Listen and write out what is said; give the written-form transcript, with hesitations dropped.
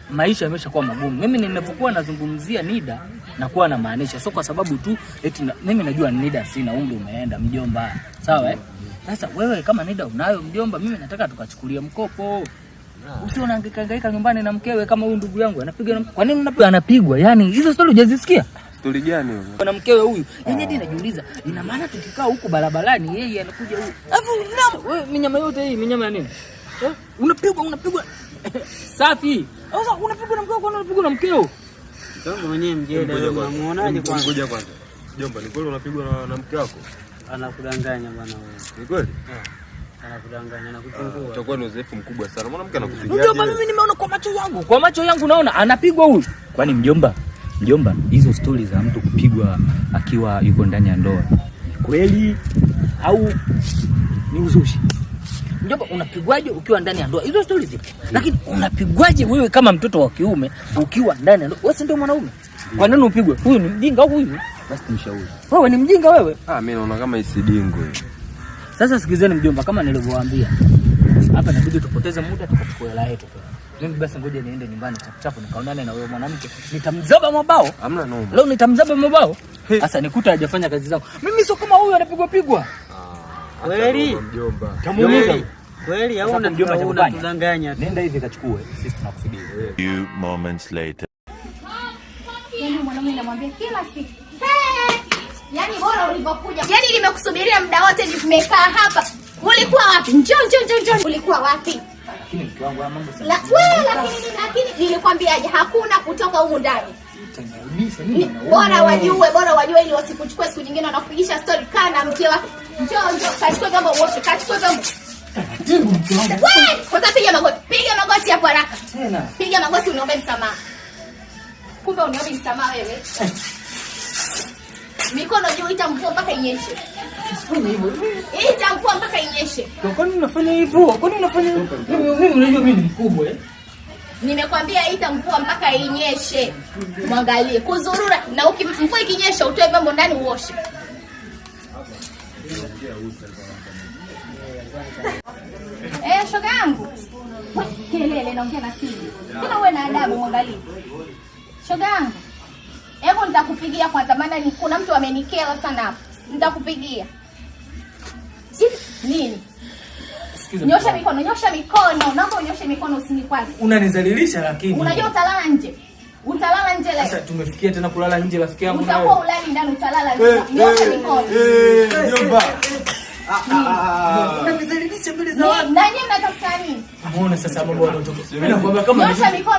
maisha yameshakuwa magumu. Mimi ninapokuwa nazungumzia NIDA nakuwa na maanisha sio kwa sababu tu eti mimi najua NIDA sina umri umeenda mjomba. Sawa Sasa wewe kama NIDA unayo mjomba, mimi nataka tukachukulie mkopo. Usiona angekangaika nyumbani na mkewe kama huyu ndugu yangu anapiga. Kwa nini unapiga anapigwa? Yaani hizo story hujazisikia? Story gani hiyo? Kuna mkewe huyu. Yaani hadi najiuliza, ina maana tukikaa huko barabarani yeye anakuja huyu. Alafu wewe minyama yote hii, minyama ya nini? Unapigwa. Safi. Sasa unapigwa na mkeo, unapigwa na mkeo. Ndio mwenyewe mjeda wewe unamuonaje kwanza? Ngoja kwanza. Jomba, ni kweli unapigwa na mke wako? Anakudanganya bwana wewe. Ni kweli? Anakudanganya na kuchungua. Utakuwa ni uzoefu mkubwa sana. Mwanamke anakupigaje? Mjomba, mimi nimeona kwa macho yangu. Kwa macho yangu naona anapigwa huyu. Kwani mjomba, hizo stories za mtu kupigwa akiwa yuko ndani ya ndoa kweli au ni uzushi? Mjomba, unapigwaje ukiwa ndani ya ndoa? Hizo stories zipo. Lakini unapigwaje wewe kama mtoto wa kiume ukiwa ndani ya ndoa? Wewe si ndio mwanaume? Kwa nini upigwe? Huyu ni mjinga au huyu? Basi tumshauri. Wewe ni mjinga wewe? Mimi naona kama isidingwe. Sasa sikizeni mjomba, kama nilivyowaambia. Hapa inabidi tupoteze muda tukachukue hela yetu. Mimi basi ngoja niende nyumbani chapu nikaonane na wewe mwanamke. Nitamzaba mabao. Hamna noma. Leo nitamzaba mabao. Sasa nikuta hajafanya kazi zangu. Mimi sio kama huyu anapigwa. Kweli? Mjomba. Tamuuliza. Kweli au unatudanganya? Nenda hivi kachukue. Sisi tunakusubiri. Few moments later. Yaani mwanamume anamwambia kila siku. Yaani bora ulipokuja. Yaani nimekusubiria muda wote nimekaa hapa. Ulikuwa wapi? Njoo. Ulikuwa wapi? Lakini mke wangu mambo sana. Lakini nilikwambiaje hakuna kutoka huko ndani. Bora wajue ili wasikuchukue siku nyingine wanakupigisha story kana mke wako. Njoo kachukue vyombo uoshe, kachukue vyombo. Wewe, piga magoti hapo haraka. Tena. Piga magoti uniombe msamaha. Kumbe uniombe msamaha wewe. Mikono juu, ita mvua mpaka inyeshe. Usifanye hivyo. Ita mvua mpaka inyeshe. Kwa nini unafanya hivyo? Kwa nini unafanya hivyo? Mimi ni mkubwa Nimekwambia ita mvua mpaka inyeshe. Mwangalie kuzurura na mvua ikinyesha utoe vyombo ndani uoshe. Shoga yangu. Kelele naongea na simu. Kila uwe na adabu mwangalie. Shoga yangu. Hebu nitakupigia kwanza maana kuna mtu amenikera sana hapo. Nitakupigia. Nini? Nyosha mikono. Naomba unyoshe mikono usinikwaze. Unanizalilisha lakini. Unajua utalala nje. Utalala nje leo. Sasa tumefikia tena kulala nje rafiki yangu nawe. Utakuwa ulali ndani utalala nje. Nyosha mikono. Jomba. Unanizalilisha mbele za watu. Nani mnatafuta nini? Muone sasa mambo yanatoka. Mimi nakwambia kama nyosha mikono.